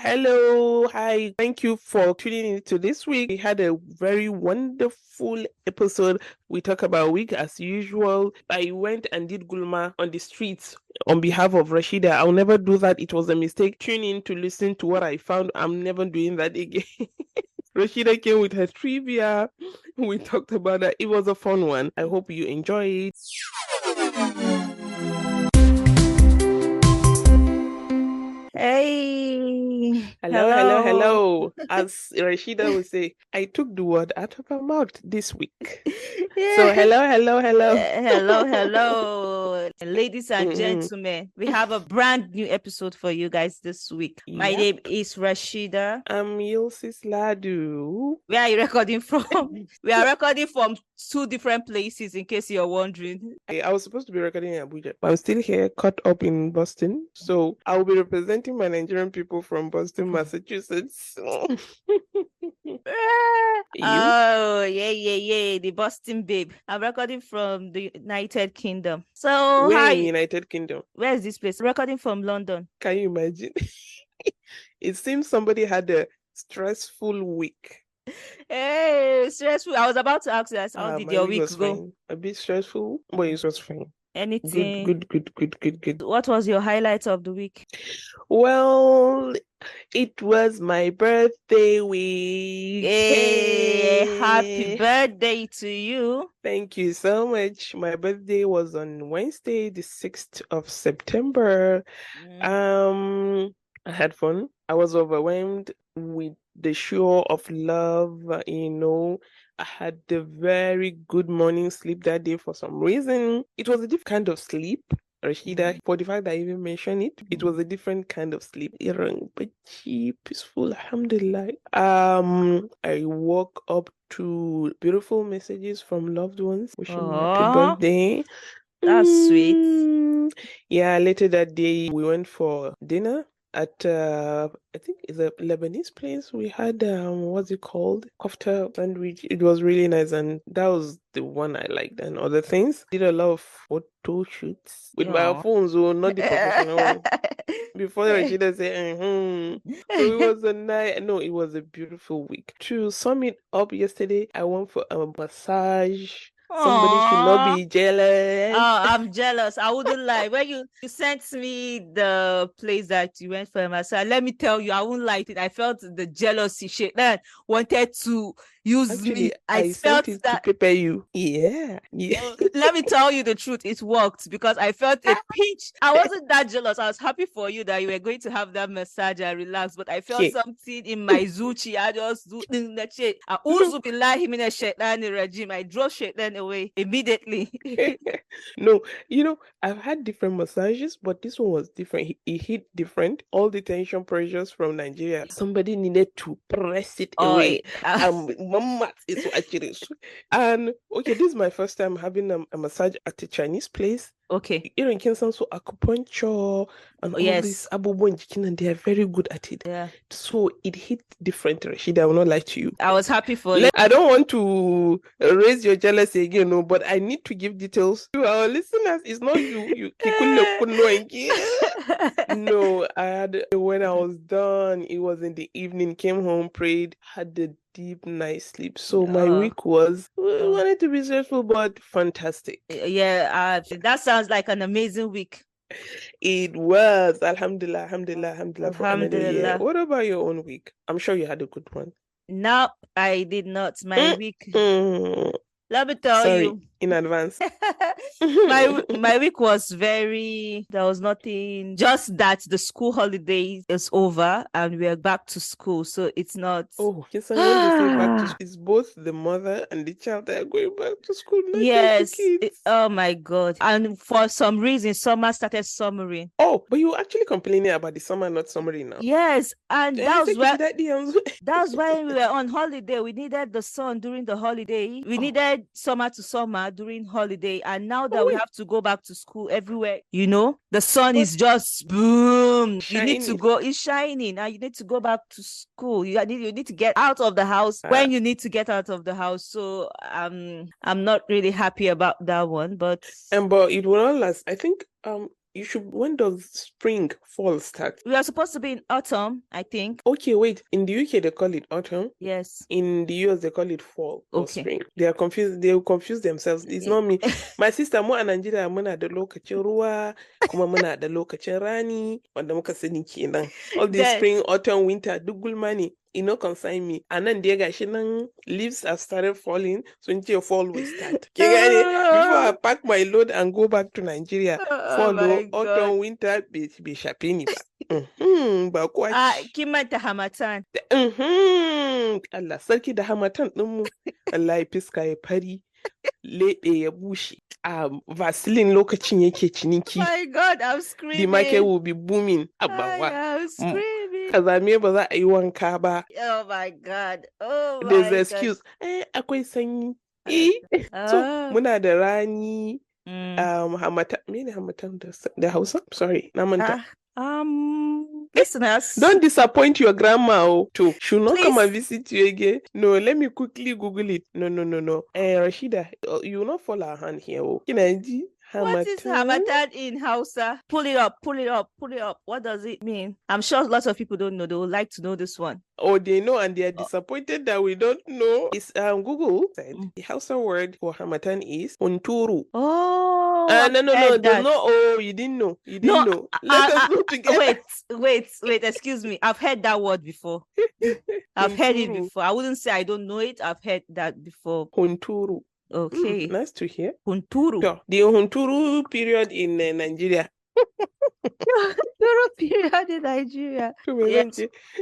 Hello. Hi. Thank you for tuning in to this week. We had a very wonderful episode. We talk about week as usual. I went and did Gulma on the streets on behalf of Rashida. I'll never do that. It was a mistake. Tune in to listen to what I found. I'm never doing that again. Rashida came with her trivia. We talked about that. It was a fun one. I hope you enjoy it. Hey, Hello. As Rashida would say, I took the word out of her mouth this week. So, Yeah. Hello. Ladies and gentlemen, we have a brand new episode for you guys this week. My name is Rashida. I'm Yilsis Ladu. Where are you recording from? We are recording from two different places, in case you're wondering. I was supposed to be recording in Abuja, but I'm still here, caught up in Boston. So, I'll be representing my Nigerian people from Boston, Massachusetts. Oh, yeah, the Boston babe. I'm recording from the United Kingdom. So, Where hi. in United Kingdom? Where is this place? Recording from London. Can you imagine? It seems somebody had a stressful week. Hey, stressful. I was about to ask you, how did your week go? Fine. A bit stressful, but it was fine. Anything? Good. What was your highlight of the week? Well, it was my birthday week. Hey, happy birthday to you. Thank you so much. My birthday was on Wednesday, the 6th of September. I had fun. I was overwhelmed with the show of love, I had a very good morning sleep that day for some reason. It was a different kind of sleep, Rashida, for the fact that I even mentioned it. It was a different kind of sleep. But peaceful, alhamdulillah. I woke up to beautiful messages from loved ones wishing me happy birthday. That's sweet. Yeah, later that day we went for dinner at I think it's a Lebanese place. We had what's it called? Kofta sandwich. It was really nice, and that was the one I liked. And other things, did a lot of photo shoots with my phones, so not the professional one. Before Rashida said, So it was it was a beautiful week. To sum it up, yesterday I went for a massage. Somebody should not be jealous. Oh, I'm jealous. I wouldn't lie. When you sent me the place that you went for a massage, let me tell you, I wouldn't like it. I felt the jealousy shit that wanted to use me. I felt it to prepare you. Yeah. Let me tell you the truth. It worked because I felt a pinch. I wasn't that jealous. I was happy for you that you were going to have that massage and relax, but I felt something in my zuchi. I just do that shit. I drove shaitan away immediately. No, I've had different massages, but this one was different. It hit different. All the tension pressures from Nigeria. Somebody needed to press it away. And okay, this is my first time having a massage at a Chinese place. Okay. Even so acupuncture and all this abubuan, and they are very good at it. Yeah. So it hit different, Rashida. I will not lie to you. I was happy for you. I don't want to raise your jealousy again, but I need to give details to our listeners. It's not you. No, I had, when I was done, it was in the evening, came home, prayed, had the deep, nice sleep. So my week was, wanted to be stressful, but fantastic. Yeah, that sounds like an amazing week. It was. Alhamdulillah. For another year. What about your own week? I'm sure you had a good one. No, I did not. My week. Let me tell you. In advance. my week was there was nothing, just that the school holiday is over and we're back to school. So it's not. Oh, yes, and when they say back to school, it's both the mother and the child that are going back to school. Yes. Oh my God. And for some reason, summer started summering. Oh, but you were actually complaining about the summer not summering now. Yes. And that's why we were on holiday. We needed the sun during the holiday. We needed summer to summer during holiday, and now that we have to go back to school everywhere, the sun is just boom. You need to go, it's shining, and you need to go back to school. You need to get out of the house when you need to get out of the house. So I'm not really happy about that one, but it will not last. I think when does spring, fall start? We are supposed to be in autumn, I think. Okay, wait. In the UK, they call it autumn. Yes. In the US, they call it fall or Okay. spring. They are confused. They will confuse themselves. It's not me. My sister, mu a Nigeria, muna da lokacin ruwa, kuma muna da lokacin rani, wanda muka sani kenan. All this spring, autumn, winter, duk gulma ne. It no concern me. And then dai gashi nan leaves have started falling. So in your fall will start. Before I pack my load and go back to Nigeria, fall, autumn, winter, be shape ni ba. Ba kwaci. Kin manta Hamatan. Allah sarki da Hamatan ɗinmu. Allah fiska ya fari. Leɓe ya bushe. Vaseline lokacin yake ciniki. My God, I'm screaming. The market will be booming. Abawa. I'm screaming. Kazame ba za a yi wanka ba. Oh my God. Oh my God. God. There's excuse. Akwai sanyi. So, muna da rani. Hamatan. Mene Hamatan da Hausa? Sorry, na manta. Listeners, don't disappoint your grandma too. She'll not come and visit you again. No, let me quickly Google it. No. Rashida, you will not fall her hand here. What is Hamatan in Hausa? Pull it up. What does it mean? I'm sure lots of people don't know. They would like to know this one. Oh, they know and they are disappointed that we don't know. It's Google said the Hausa word for Hamatan is hunturu. Oh, no. There's no. Oh, you didn't know. Know. Let us go together. Wait. Excuse me. I've heard that word before. I've heard it before. I wouldn't say I don't know it. I've heard that before. Hunturu. Okay. Nice to hear. Hunturu. So, the Hunturu period in Nigeria. Period in Nigeria. Yes.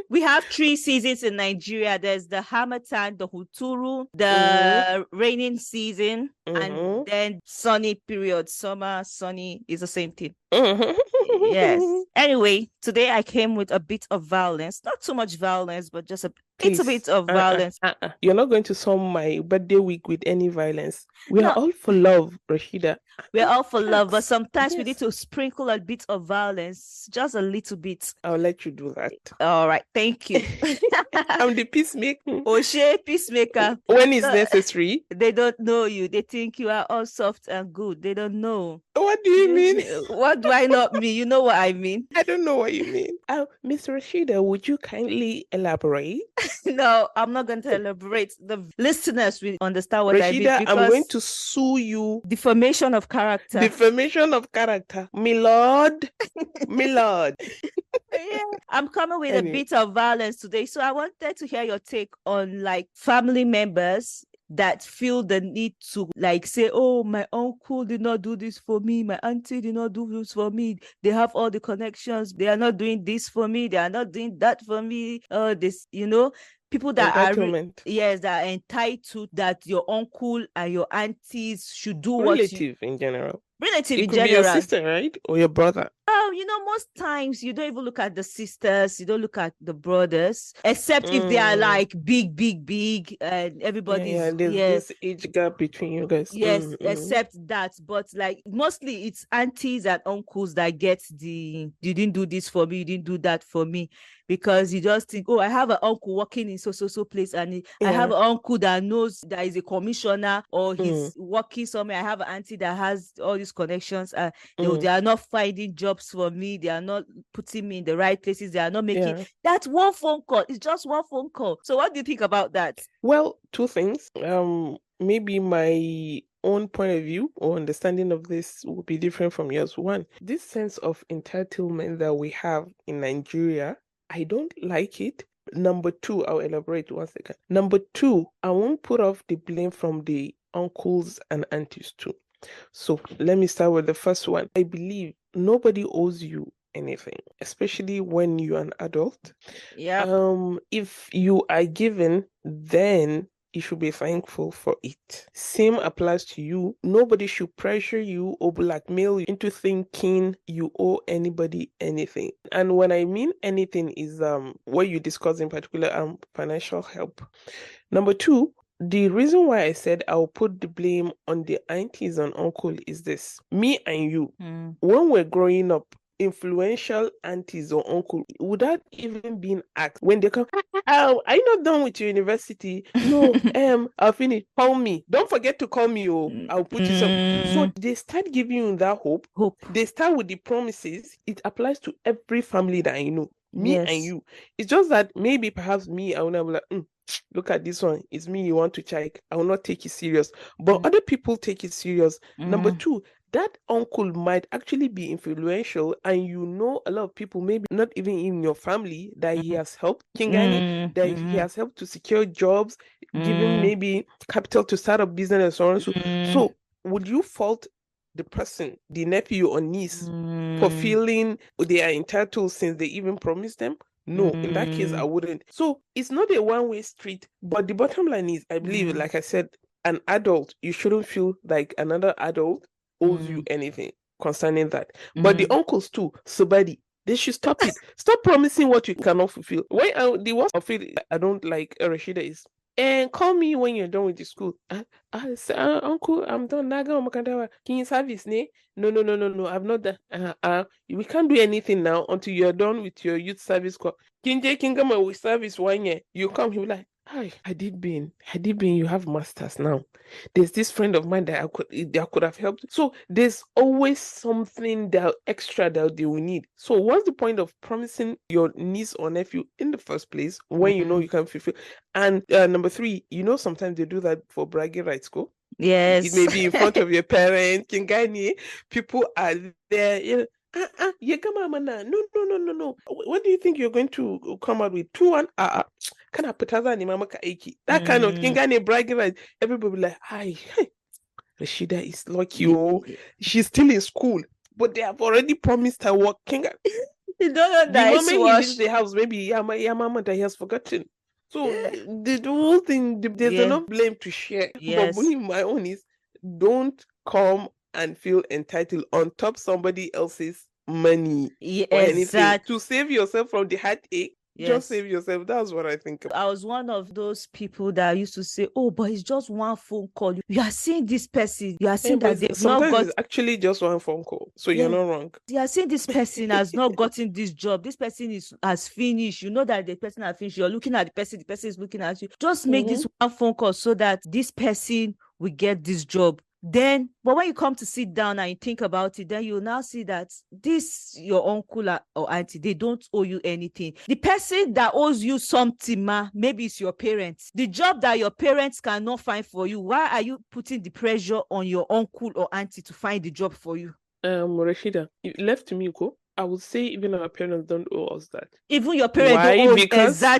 We have 3 seasons in Nigeria. There's the Harmattan, the Hunturu, the raining season, and then sunny period. Summer, sunny is the same thing. Yes. Anyway, today I came with a bit of violence. Not too much violence, but just a little bit of violence. You're not going to sum my birthday week with any violence. We are all for love, Rashida. We're all for love, but sometimes we need to sprinkle a bit of violence, just a little bit. I'll let you do that. All right, thank you. I'm the peacemaker. Oshe, peacemaker. When it's necessary. They don't know you. They think you are all soft and good. They don't know. What do you mean? What do I not mean? You know what I mean. I don't know what you mean. Miss Rashida, would you kindly elaborate? No, I'm not going to elaborate. The listeners will understand what I mean. Rashida, I'm going to sue you. Defamation of character. Defamation of character. My lord. Yeah, I'm coming with a bit of violence today. So I wanted to hear your take on like family members that feel the need to like say, oh, my uncle did not do this for me, my auntie did not do this for me, they have all the connections, they are not doing this for me, they are not doing that for me, this, people that that are entitled, that your uncle and your aunties should do relative in general. Relative it in could general. Be your sister, right? Or your brother. Most times you don't even look at the sisters, you don't look at the brothers, except if they are like big, and everybody's there's this age gap between you guys. Yes, except that. But like mostly it's aunties and uncles that get you didn't do this for me, you didn't do that for me. Because you just think, oh, I have an uncle working in so place, and I have an uncle that knows that is a commissioner, or he's working somewhere. I have an auntie that has all these connections. They are not finding jobs for me. They are not putting me in the right places. They are not making that one phone call. It's just one phone call. So what do you think about that? Well, 2 things. Maybe my own point of view or understanding of this will be different from yours. 1, this sense of entitlement that we have in Nigeria, I don't like it. Number 2, I'll elaborate 1 second. Number 2, I won't put off the blame from the uncles and aunties too. So let me start with the first one. I believe nobody owes you anything, especially when you're an adult. Yeah. If you are given, then you should be thankful for it. Same applies to you. Nobody should pressure you or blackmail you into thinking you owe anybody anything. And when I mean anything is what you discuss in particular, financial help. Number 2, the reason why I said I'll put the blame on the aunties and uncle is this. Me and you, when we're growing up, influential aunties or uncle, without even being asked, when they come, Are you not done with your university? No, I'll finish. Call me. Don't forget to call me. Oh, I'll put you some. So they start giving you that hope. They start with the promises. It applies to every family that I know. Me and you. It's just that maybe perhaps me, I will not be like, look at this one. It's me you want to check. I will not take it serious. But other people take it serious. Number two, that uncle might actually be influential, and you know a lot of people, maybe not even in your family, that he has helped Kingani, that he has helped to secure jobs, given maybe capital to start a business and so on. So would you fault the person, the nephew or niece, for feeling they are entitled since they even promised them? No, in that case, I wouldn't. So it's not a one-way street, but the bottom line is, I believe, like I said, an adult, you shouldn't feel like another adult owes you anything concerning that. But the uncles too, somebody, they should stop it. Stop promising what you cannot fulfill. When the worst of it, I don't like Rashida is, and call me when you're done with the school. I say, uncle, I'm done. Naga Can you service ne? No. I've not done. We can't do anything now until you're done with your youth service call. Kinje Kingama will service 1 year. You come, he'll be like, hi, Hadid Bin, you have masters now. There's this friend of mine that I could have helped. So there's always something that extra that they will need. So what's the point of promising your niece or nephew in the first place when you know you can fulfill? And number three, sometimes they do that for bragging rights. Go. Yes. It may be in front of your parents. Kingani, people are there. No. What do you think you're going to come out with? 2-1. Kind of that kind of Kingani bragging rights. Everybody be like, hi, Rashida is lucky. Oh, she's still in school, but they have already promised her work. You don't know the moment he leaves the house, maybe mama that he has forgotten. So the whole thing, there's enough blame to share. But my own is, don't come and feel entitled on top somebody else's money or anything to save yourself from the heartache. Just save yourself. That's what I think. I was one of those people that used to say, oh, but it's just one phone call. You are seeing this person. You are seeing that they've not got... It's actually just one phone call. So you're not wrong. You are seeing this person has not gotten this job. This person has finished. You know that the person has finished. You're looking at the person is looking at you. Just make this one phone call so that this person will get this job. Then, but when you come to sit down and you think about it, then you'll now see that this, your uncle or auntie, they don't owe you anything. The person that owes you something, maybe it's your parents. The job that your parents cannot find for you, why are you putting the pressure on your uncle or auntie to find the job for you? Rashida, left to me, I would say even our parents don't owe us that. Even your parents don't owe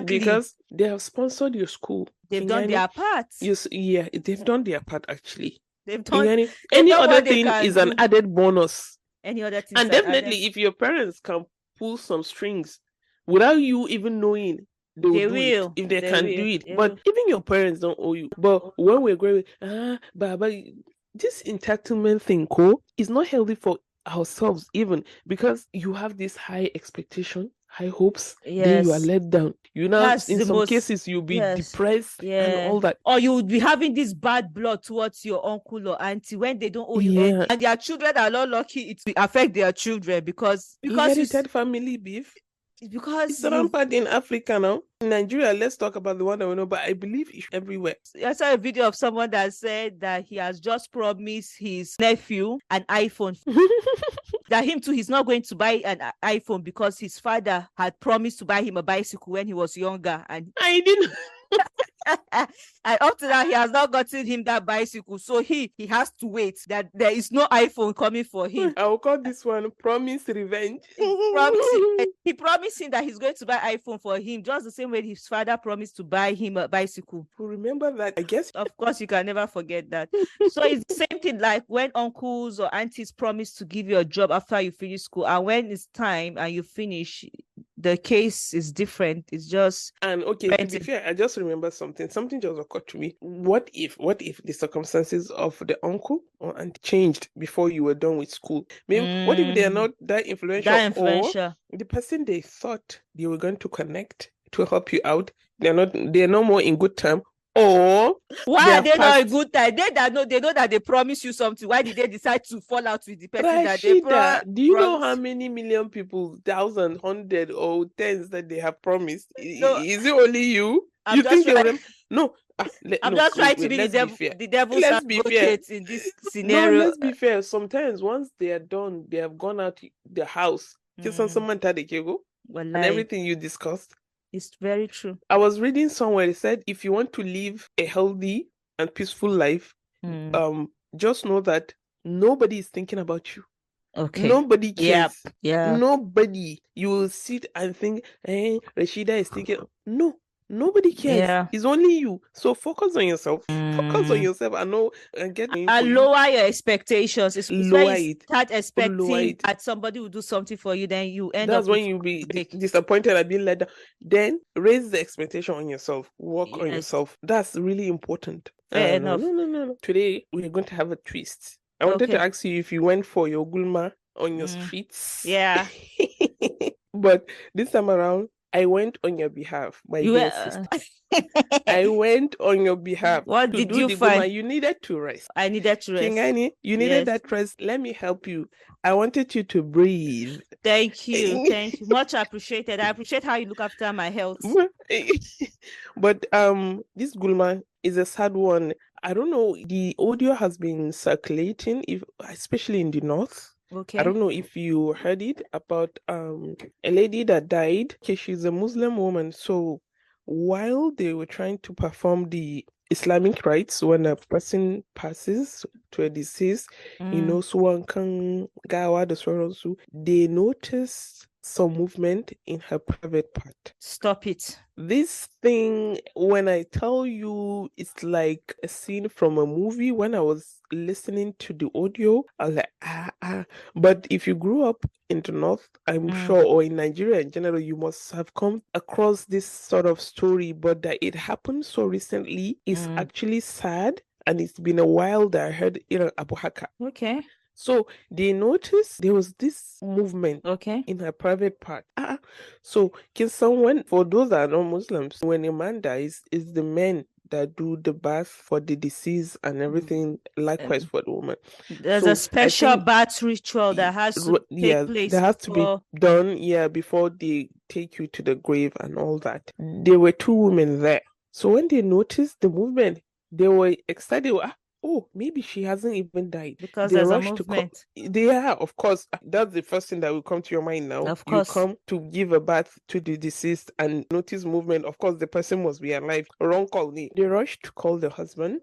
because they have sponsored your school. They've done their part. They've done their part actually. They've done any other thing is an added bonus. Any other thing, and definitely, if your parents can pull some strings without you even knowing, they will. If they can do it. But even your parents don't owe you. But when we're growing, Baba, this entitlement thing, is not healthy for ourselves, even because you have this high expectation, high hopes, then you are let down. In some cases you'll be depressed and all that. Or you would be having this bad blood towards your uncle or auntie when they don't owe you anything. And their children are not lucky it will affect their children because inherited family beef. Because it's rampant in Africa now. In Nigeria, let's talk about the one that we know, but I believe it's everywhere. I saw a video of someone that said that he has just promised his nephew an iPhone. That him too, he's not going to buy an iPhone because his father had promised to buy him a bicycle when he was younger. And I didn't. And up to now, he has not gotten him that bicycle. So he has to wait that there is no iPhone coming for him. I will call this one promise revenge. He promised him that he's going to buy iPhone for him, just the same way his father promised to buy him a bicycle. Remember that, I guess. Of course, you can never forget that. So it's the same thing like when uncles or aunties promise to give you a job after you finish school. And when it's time and you finish, the case is different. It's just... And okay, to be fair, I just remember something. Something just occurred to me. What if the circumstances of the uncle or aunt changed before you were done with school? Maybe what if they are not that influential? Or the person they thought they were going to connect to help you out, they're no more in good term, or why are they not a good time? They know that they promise you something. Why did they decide to fall out with the person that they do you know how many million people, thousands, hundred, or tens that they have promised? No, is it only you? I'm think just them? No. I'm just trying to be the devil's advocate in this scenario. No, let's be fair. Sometimes once they are done, they have gone out the house. And everything you discussed. It's very true. I was reading somewhere, it said if you want to live a healthy and peaceful life, just know that nobody is thinking about you. Okay. Nobody cares. Yeah. Nobody. You will sit and think, Rashida is thinking. No, nobody cares. Yeah. It's only you. So focus on yourself. Focus on yourself. And lower your expectations. It's lower when you start expecting that somebody will do something for you, then you end up. That's when you be disappointed and being let down. Then raise the expectation on yourself. Work on yourself. That's really important. Fair enough. No. Today we're going to have a twist. I wanted to ask you if you went for your gulma on your streets. Yeah. But this time around, I went on your behalf, my dear sister. I went on your behalf. What did you find? Gulma. You needed to rest. I needed to rest. Kingani, you needed that rest. Let me help you. I wanted you to breathe. Thank you. Thank you. Much appreciated. I appreciate how you look after my health. But this gulma is a sad one. I don't know. The audio has been circulating, especially in the north. Okay. I don't know if you heard it about a lady that died. Okay, she's a Muslim woman. So while they were trying to perform the Islamic rites when a person passes to a deceased, suwankan gawa da sauransu, they noticed some movement in her private part. Stop it. This thing, when I tell you, it's like a scene from a movie. When I was listening to the audio, I was like, But if you grew up in the north, I'm sure, or in Nigeria in general, you must have come across this sort of story. But that it happened so recently is actually sad. And it's been a while that I heard Abu Haka. Okay. So they noticed there was this movement in her private part. So can someone, for those that are not Muslims, when a man dies, it's the men that do the bath for the deceased and everything, likewise for the woman. There's a special bath ritual that has to take place. That has to be done, before they take you to the grave and all that. There were two women there. So when they noticed the movement, they were excited. Oh, maybe she hasn't even died. Because there's a movement. Of course. That's the first thing that will come to your mind now. Of course. You come to give a bath to the deceased and notice movement. Of course, the person must be alive. Wrong call. They rushed to call the husband.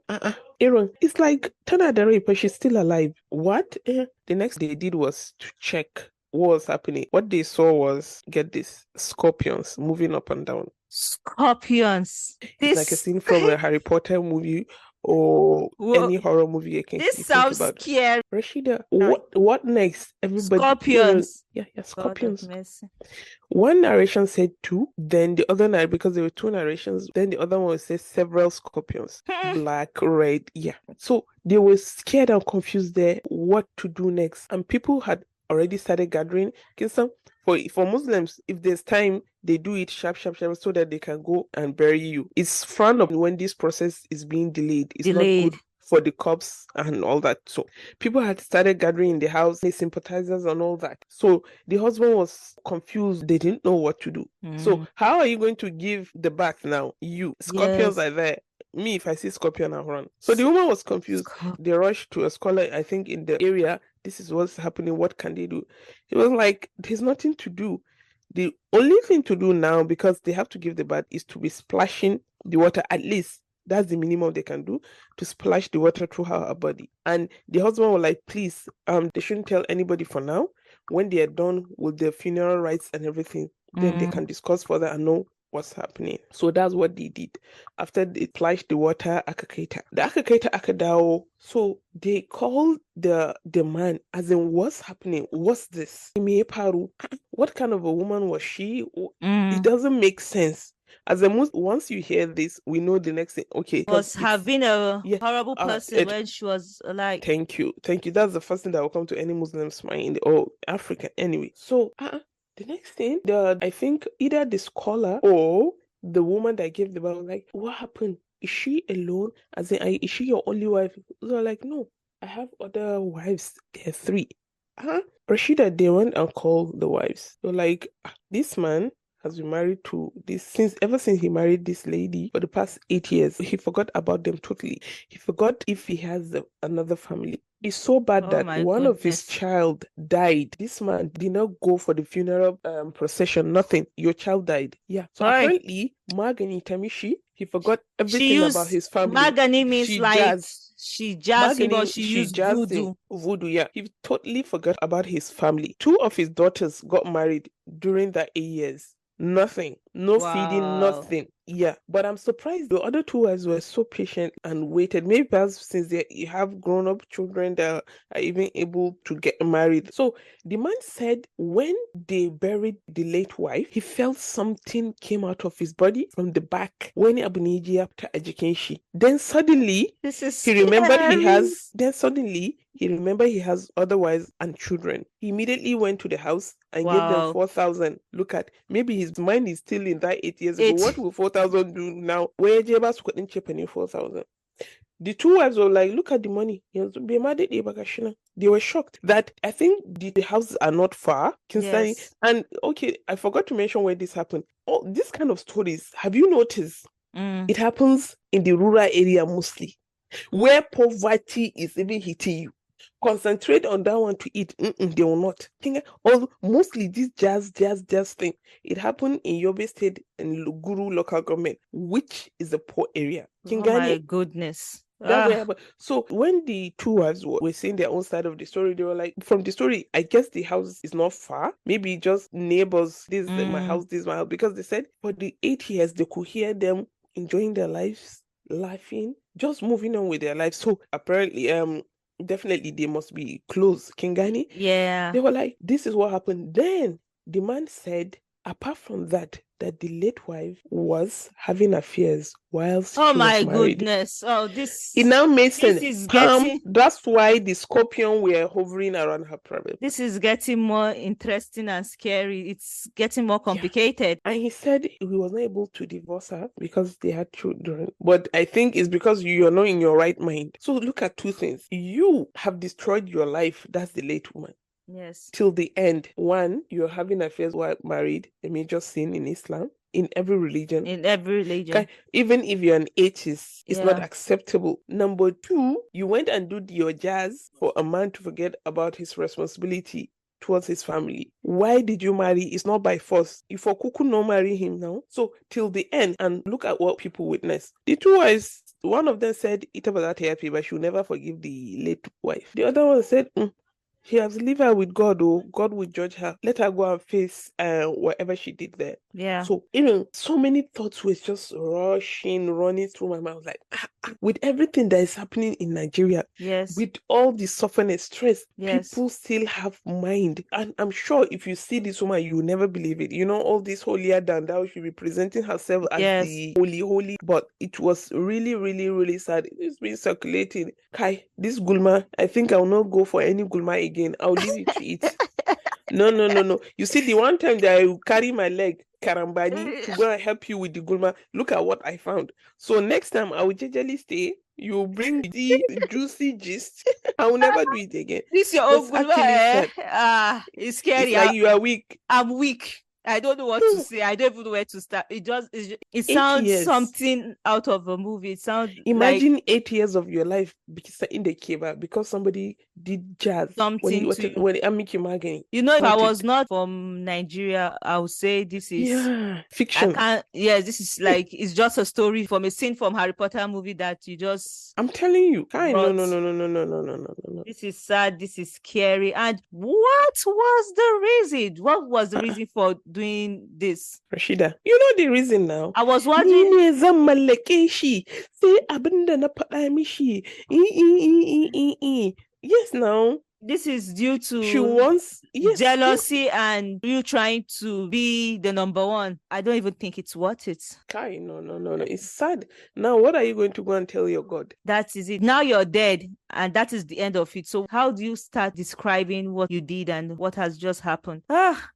Aaron, it's like Tana Dare, but she's still alive. What? The next they did was to check what was happening. What they saw was, get this, scorpions moving up and down. Scorpions. It's like a scene from a Harry Potter movie or any horror movie you can. This sounds scary. Rashida, what next? Everybody. Scorpions. Scorpions. One narration said 2, then the other narration, because there were 2 narrations, then the other one said several scorpions. Black, red, So they were scared and confused there what to do next. And people had already started gathering. For Muslims, if there's time, they do it sharp, so that they can go and bury you. It's frowned upon when this process is being delayed. It's not good for the corpse and all that. So people had started gathering in the house, the sympathizers and all that. So the husband was confused. They didn't know what to do. So how are you going to give the bath now? Scorpions are there. Me, if I see scorpion, I'll run. So the woman was confused. They rushed to a scholar, I think, in the area. This is what's happening. What can they do? He was like, there's nothing to do. The only thing to do now, because they have to give the bath, is to be splashing the water. At least that's the minimum they can do, to splash the water through her body. And the husband was like, please, they shouldn't tell anybody for now. When they are done with the funeral rites and everything, then they can discuss further and know what's happening. So that's what they did. After they splashed the water, the akadao. So they called the man, as in, what's happening? What's this? What kind of a woman was she? It doesn't make sense. As a Muslim, once you hear this, we know the next thing. Okay, was having a horrible person when she was alive. Thank you. That's the first thing that will come to any Muslim's mind, or African anyway. So the next thing, I think either the scholar or The woman that gave the birth was like, what happened? Is she alone? As in, is she your only wife? They're like, no, I have other wives. There are three. Rashida, they went and called the wives. They're like, this man has been married to this ever since he married this lady for the past 8 years. He forgot about them totally. He forgot if he has another family. It's so bad that one of his child died. This man did not go for the funeral procession, nothing. Your child died. Yeah. So apparently, Magani Tamishi, he forgot everything about his family. Magani means she jazzed him, or she used voodoo. Voodoo, yeah. He totally forgot about his family. 2 of his daughters got married during that 8 years. Nothing. No feeding, nothing. Yeah. But I'm surprised the other 2 wives were so patient and waited. Maybe perhaps since they have grown-up children that are even able to get married. So the man said when they buried the late wife, he felt something came out of his body from the back when Abuniji after education. Then suddenly he remembered he has other wives and children. He immediately went to the house and gave them 4,000. Look at, maybe his mind is still in that 8 years ago. What will 4,000 do now? Where Jebas couldn't chip any 4,000. The 2 wives were like, look at the money. They were shocked that I think the houses are not far. Yes. And okay, I forgot to mention where this happened. Oh, this kind of stories, have you noticed? It happens in the rural area mostly, where poverty is even hitting you. Concentrate on that one to eat. They will not. Mostly this jazz thing. It happened in Yobe State and Guru local government, which is a poor area. Oh my goodness. That's what happened. So when the 2 wives were saying their own side of the story, they were like, from the story, I guess the house is not far. Maybe just neighbors. This is my house, this is my house. Because they said for the 8 years, they could hear them enjoying their lives, laughing, just moving on with their lives. So apparently, definitely they must be close. Kingani. Yeah. They were like, this is what happened. Then the man said, apart from that the late wife was having affairs whilst she was married. Oh my goodness. Oh, this. It now makes sense. That's why the scorpion were hovering around her private. This is getting more interesting and scary. It's getting more complicated. Yeah. And he said he was not able to divorce her because they had children. But I think it's because you're not in your right mind. So look at 2 things. You have destroyed your life. That's the late woman. Yes. Till the end. 1, you're having affairs while married, a major sin in Islam, in every religion. Even if you're an atheist, it's not acceptable. Number 2, you went and did your jazz for a man to forget about his responsibility towards his family. Why did you marry? It's not by force. If Okuku no marry him now. So till the end, and look at what people witness. The 2 wives, one of them said it was that happy, but she'll never forgive the late wife. The other one said, she has to leave her with God, or God will judge her. Let her go and face whatever she did there. Yeah. So, so many thoughts were just running through my mind. Like, with everything that is happening in Nigeria, with all the suffering and stress, people still have mind. And I'm sure if you see this woman, you will never believe it. All this holier than thou, she be presenting herself as the holy. But it was really, really, really sad. It's been circulating. Kai, this Gulma, I think I will not go for any Gulma again. I'll leave it to it. No. You see, the one time that I will carry my leg, Karambani, to go and help you with the Gulma, look at what I found. So next time I will generally stay. You bring the juicy gist. I will never do it again. This your own Gulma. It's scary. It's like you are weak. I'm weak. I don't know what to say. I don't even know where to start. It sounds something out of a movie. It sounds imagine like 8 years of your life in the cave because somebody did jazz. Something when Amiki. If I was not from Nigeria, I would say this is fiction. This is like it's just a story from a scene from Harry Potter movie that you just. I'm telling you, no. This is sad. This is scary. And what was the reason? What was the reason for doing this? Rashida, you know the reason now. I was wondering. Yes, now. This is due to she wants jealousy and you trying to be the number one. I don't even think it's worth it. Kai, no. It's sad. Now, what are you going to go and tell your God? That is it. Now you're dead, and that is the end of it. So how do you start describing what you did and what has just happened?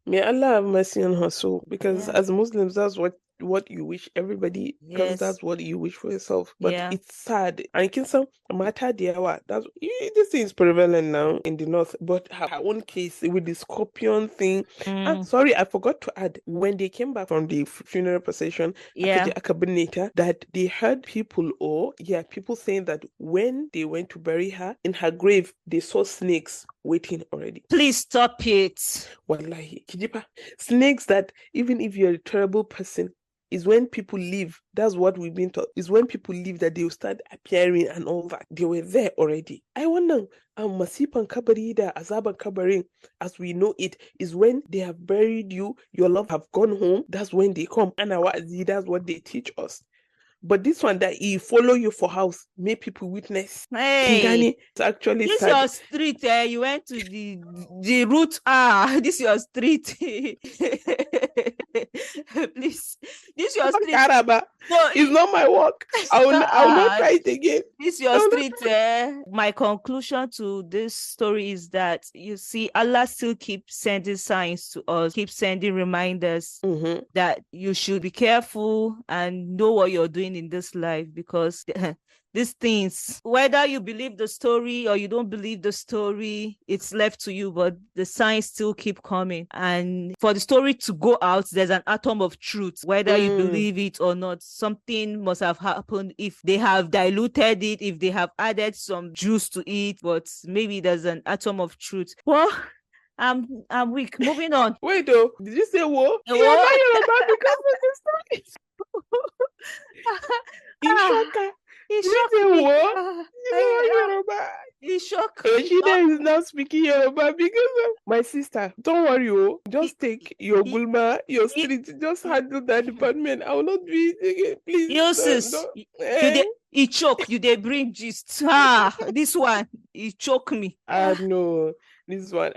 May Allah have mercy on her soul. Because as Muslims, that's what what you wish everybody, because Yes. that's what you wish for yourself. But Yeah. it's sad. And can some matter that's this thing is prevalent now in the north. But her own case with the scorpion thing. Sorry, I forgot to add, when they came back from the funeral procession, Yeah. that they heard people saying that when they went to bury her in her grave, they saw snakes waiting already. Please stop it. Wallahi, Kijipa. Snakes that even if you're a terrible person, is when people leave. That's what we've been taught. Is when people leave that they will start appearing and all that. They were there already. I wonder, Masipan Kabari da Azaban Kabari, as we know it, is when they have buried you, your love have gone home. That's when they come. And that's what they teach us. But this one that he follow you for house, make people witness. Hey, Kingani, it's actually this sad. Your street, you went to the route. This your street. Please, this your street. Karaba. No, it's not my work. I will not try it again. This your street. My conclusion to this story is that, you see, Allah still keeps sending signs to us, keep sending reminders that you should be careful and know what you're doing in this life, because these things, whether you believe the story or you don't believe the story, it's left to you, but the signs still keep coming. And for the story to go out, there's an atom of truth, whether you believe it or not. Something must have happened. If they have diluted it, if they have added some juice to it, but maybe there's an atom of truth. Well, I'm weak. Moving on. Wait, though, did you say what? You're not Yoruba because of the story. He shocked me. He shocked me. Oshida is now speaking Yoruba because of my sister. Don't worry, just take your gulma, your street, just handle that department. I will not be again. Please. He choke you. They bring gist. This one, he choke me. No, this one.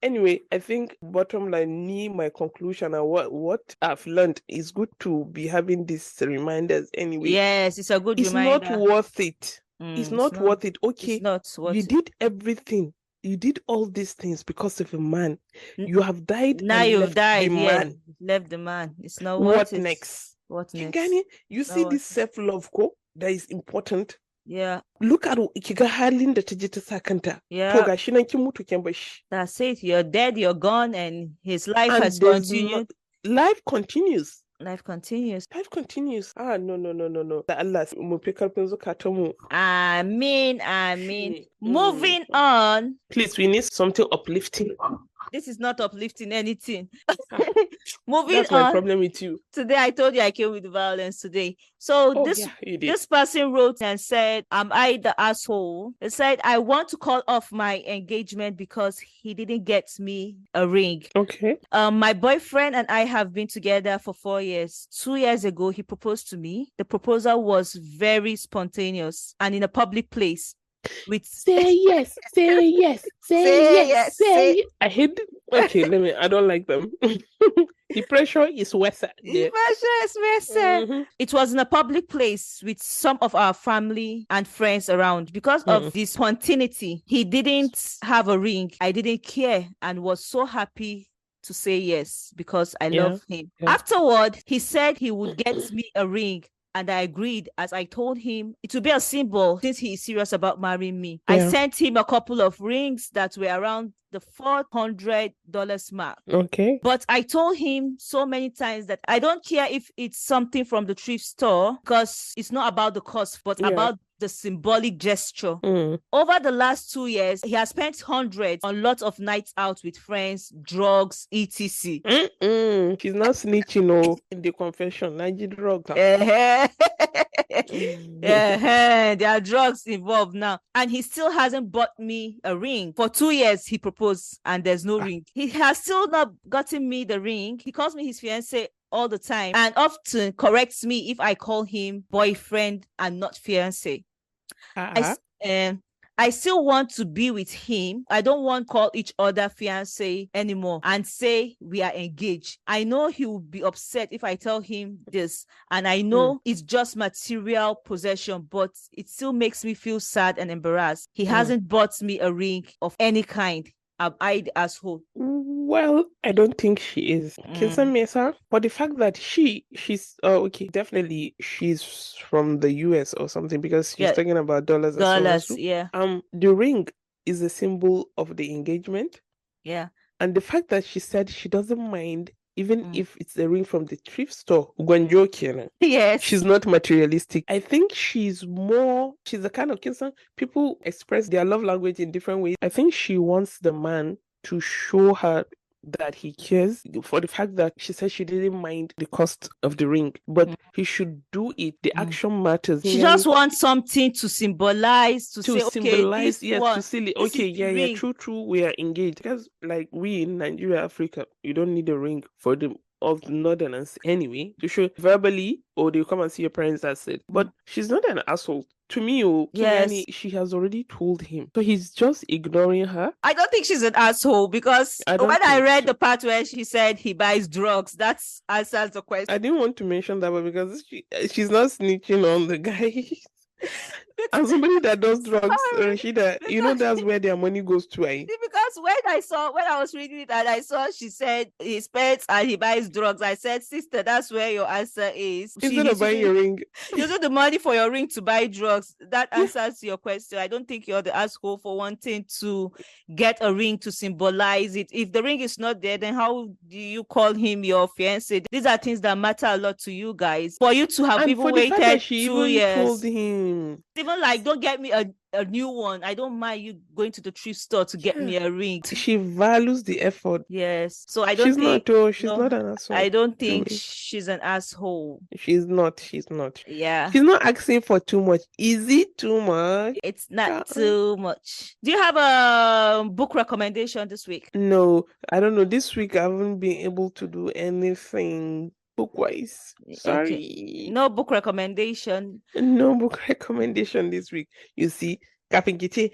Anyway, I think bottom line, my conclusion and what I've learned is good to be having these reminders anyway. Yes, it's a good reminder. It's not worth it. It's not worth it. Okay, it's not worth it. Did everything. You did all these things because of a man. You have died. Now you've died. Man. Left the man. It's not worth it. What next? Kingani, you see this self-love that is important. Yeah. Look at kiga halin da ta je ta sa kanta. Yeah. To gashi nan kin mutu kin bashi. That's it. You're dead, you're gone, and his life has continued. Life continues. Life continues. No. Da Allah mu fi karfin zukatan mu. Amen. Moving on. Please, we need something uplifting. This is not uplifting anything. Moving That's my problem with you. Today, I told you I came with violence today. So this person wrote and said, am I the asshole? It said, I want to call off my engagement because he didn't get me a ring. Okay. My boyfriend and I have been together for 4 years. 2 years ago, he proposed to me. The proposal was very spontaneous and in a public place. Say yes. I hate. Okay, I don't like them. The pressure is worse. It was in a public place with some of our family and friends around. Because of this spontaneity, he didn't have a ring. I didn't care and was so happy to say yes because I love him. Yeah. Afterward, he said he would get me a ring. And I agreed, as I told him it would be a symbol since he is serious about marrying me. Yeah. I sent him a couple of rings that were around the $400 mark. Okay. But I told him so many times that I don't care if it's something from the thrift store because it's not about the cost, but about the symbolic gesture. Over the last 2 years, he has spent hundreds on lots of nights out with friends, drugs, etc. She's not snitching in the confession. There are drugs involved now. And he still hasn't bought me a ring. For 2 years, he proposed and there's no ring. He has still not gotten me the ring. He calls me his fiancé all the time and often corrects me if I call him boyfriend and not fiancé. I still want to be with him. I don't want to call each other fiancé anymore and say we are engaged. I know he will be upset if I tell him this, and I know it's just material possession, but it still makes me feel sad and embarrassed. He hasn't bought me a ring of any kind. am I the asshole? Well, I don't think she is. Kinsan Mesa, for the fact that she's okay, definitely she's from the US or something because she's Yeah, talking about dollars as well as dollars. Yeah, the ring is a symbol of the engagement. yeah. And the fact that she said she doesn't mind even Mm. if it's a ring from the thrift store, Gwanjo kenan. Yes. She's not materialistic. I think she's the kind of person people express their love language in different ways. I think she wants the man to show her that he cares for the fact that she said she didn't mind the cost of the ring, but he should do it. The action matters. She just wants something to symbolize, to say, okay, this yes, one, to seal it. this Okay, is the yeah, ring. true, we are engaged. Because like we in Nigeria, Africa, you don't need a ring for the of northerners anyway to show verbally, or they come and see your parents, that's it. But she's not an asshole. To me, Yes. she has already told him. So he's just ignoring her. I don't think she's an asshole because when I read the part where she said he buys drugs, that answers the question. I didn't want to mention that, but because she's not snitching on the guy. And somebody that does drugs, Rashida, you know that's where their money goes to. Because when I was reading it and I saw she said he spends and he buys drugs, I said, sister, that's where your answer is. Instead of buying your ring, using the money for your ring to buy drugs. That answers your question. I don't think you're the asshole for wanting to get a ring to symbolize it. If the ring is not there, then how do you call him your fiancé? These are things that matter a lot to you guys. For you to have even waited 2 years. Told him. Even like, don't get me a new one. I don't mind you going to the thrift store to get me a ring. She values the effort. Yes. So I don't think she's not an asshole. I don't think she's an asshole. She's not. Yeah. She's not asking for too much. Is it too much? It's not too much. Do you have a book recommendation this week? No, I don't know. This week I haven't been able to do anything book-wise. Sorry. Okay. No book recommendation. No book recommendation this week. You see, Kapingiti,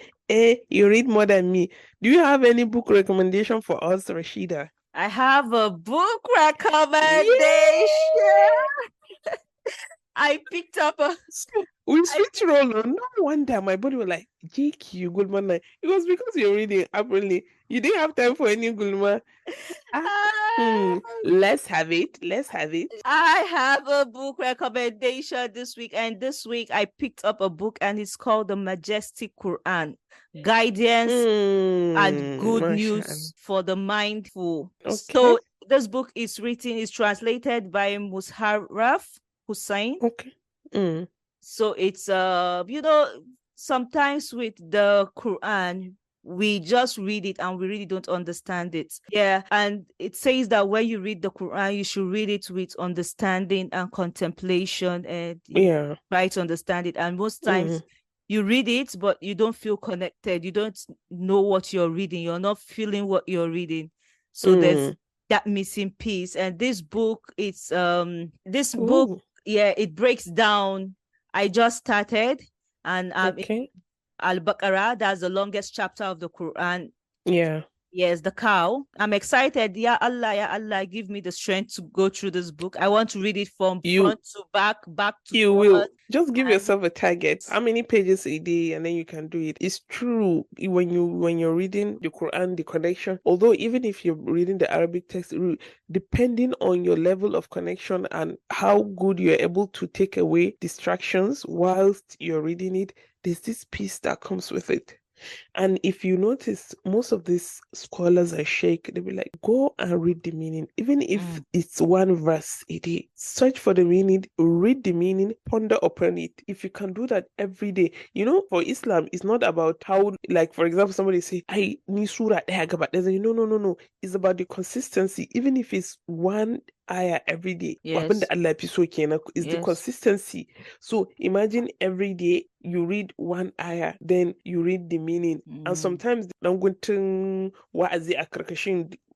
you read more than me. Do you have any book recommendation for us, Rashida? I have a book recommendation. I picked up a... We switched role. No wonder my body was like, JQ, good morning. It was because you're reading apparently. You didn't have time for any Gulma. Let's have it. I have a book recommendation this week. And this week I picked up a book and it's called The Majestic Quran. Guidance and Good News for the Mindful. Okay. So this book is translated by Musharraf Hussain. Okay. So it's sometimes with the Quran we just read it and we really don't understand it. Yeah. And it says that when you read the Quran, you should read it with understanding and contemplation and try to understand it. And most times you read it, but you don't feel connected. You don't know what you're reading. You're not feeling what you're reading. So there's that missing piece. And this book, it breaks down. I just started and Al-Baqarah, that's the longest chapter of the Quran. Yeah. Yes, the cow. I'm excited. Ya Allah, give me the strength to go through this book. I want to read it from front to back to you will. Just give yourself a target. How many pages a day, and then you can do it. It's true. When you're reading the Quran, the connection, although even if you're reading the Arabic text, depending on your level of connection and how good you're able to take away distractions whilst you're reading it, there's this peace that comes with it. And if you notice, most of these scholars are sheikh, they'll be like, go and read the meaning. Even if it's one verse a day, search for the meaning, read the meaning, ponder upon it. If you can do that every day, for Islam, it's not about how, like, for example, somebody say, I need surah, no. It's about the consistency. Even if it's one ayah every day, is the consistency. So imagine every day you read one ayah, then you read the meaning. And sometimes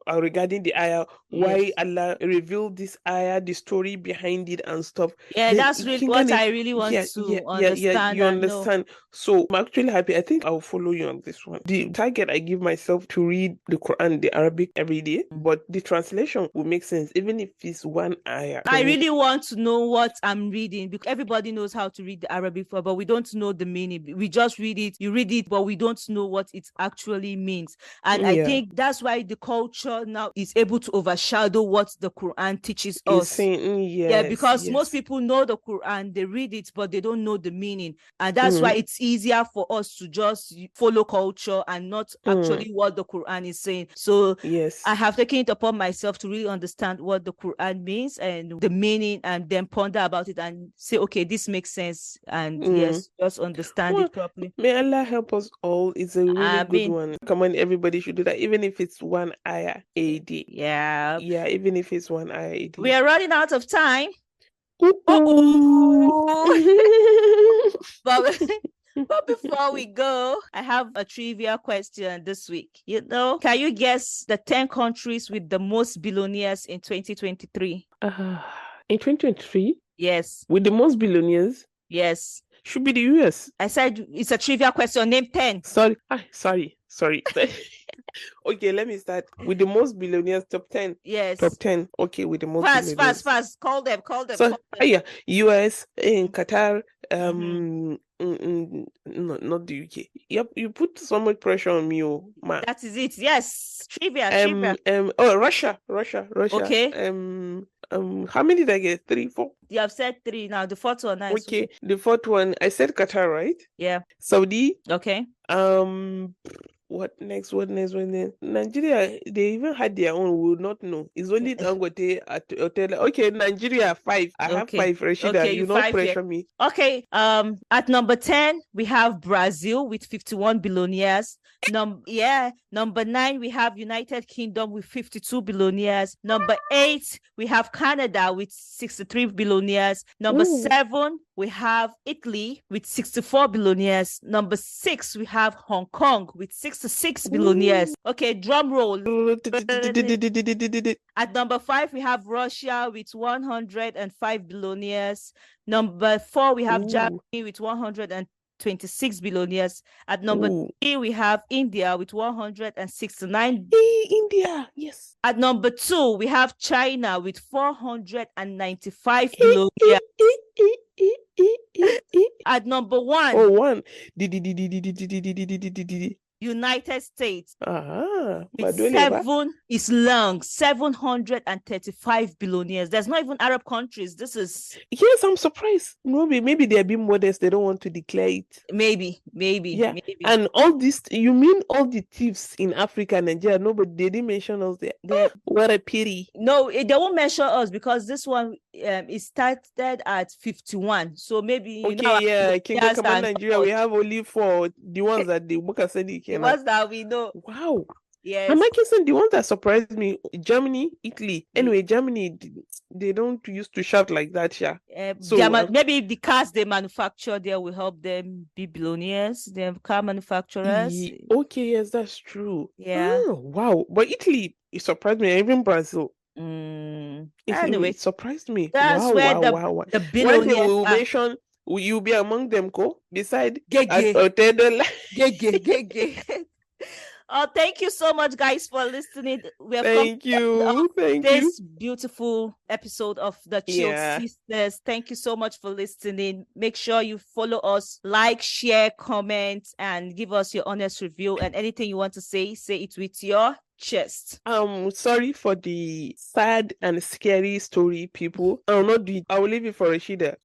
regarding the ayah, why Yes. Allah revealed this ayah, the story behind it and stuff. Yeah, Then that's really what I really want to understand you and know. understand. So I'm actually happy. I think I'll follow you on this one. The target I give myself to read the Quran, the Arabic every day, but the translation will make sense, even if it's one ayah. I really want to know what I'm reading, because everybody knows how to read the Arabic, but we don't know the meaning. We just read it, you read it, but we don't know what it actually means. And I think that's why the culture now is able to overshadow what the Quran teaches us. Saying, yeah, because most people know the Quran, they read it, but they don't know the meaning. And that's why it's easier for us to just follow culture and not actually what the Quran is saying. So I have taken it upon myself to really understand what the Quran means and the meaning, and then ponder about it and say, okay, this makes sense. And yes, just understand it properly. May Allah help us all. It's a really good one. Come on, everybody should do that, even if it's one ayah a day. Yeah. Yeah, even if it's one ayah a day. We are running out of time. But before we go, I have a trivia question this week. Can you guess the 10 countries with the most billionaires in 2023? In 2023? Yes. With the most billionaires? Yes. Should be the US. I said it's a trivia question. Name 10. Sorry. Okay, let me start with the most billionaires. Top 10. Yes. Top 10. Okay, with the most billionaires. Fast. Call them. So, yeah, US, in Qatar, no, not the UK. Yep, you put so much pressure on me, man. That is it. Yes. Trivia. Russia. Okay. How many did I get? 3, 4? You have said 3 now. The fourth one. Nice. Okay, the fourth one, I said Qatar, right? Yeah. Saudi. Okay. What next? Nigeria, they even had their own. We will not know. It's only Dangote at hotel. Okay, Nigeria 5. I have 5. Rashida, okay, you not pressure me. Okay. At number 10, we have Brazil with 51 billionaires. Number 9, we have United Kingdom with 52 billionaires. Number 8, we have Canada with 63 billionaires. Number 7, we have Italy with 64 billionaires. Number 6, we have Hong Kong with 66 billionaires. Okay, drum roll. At number 5, we have Russia with 105 billionaires. Number 4, we have Germany with 126 billionaires. At number 3, we have India with 169. India, yes. At number 2, we have China with 495 billionaires. At number 1, United States. With 735 billionaires. There's not even Arab countries. This is... Yes, I'm surprised. Maybe they're being modest. They don't want to declare it. Maybe. Yeah. And all this, you mean all the thieves in Africa and Nigeria? No, but they didn't mention us there. What a pity. No, they won't mention us because this one it started at 51. So maybe Kingdom Come on Nigeria, we have only 4. The ones that the book has said the ones that we know. Wow. Yes. I'm guessing the ones that surprised me, Germany, Italy. Anyway, Germany, they don't used to shout like that, yeah. So maybe the cars they manufacture there will help them be billionaires. They're car manufacturers. Okay, yes, that's true. Yeah. Oh, wow. But Italy, it surprised me. Even Brazil. Anyway, it surprised me. That's where the billionaires will mention. Will you be among them, beside Gege. Oh, thank you so much, guys, for listening. Thank you. This beautiful episode of the Chilled Sisters. Thank you so much for listening. Make sure you follow us, like, share, comment, and give us your honest review. And anything you want to say it with your chest. Sorry for the sad and scary story, people. I will not do it. I will leave it for Rashida.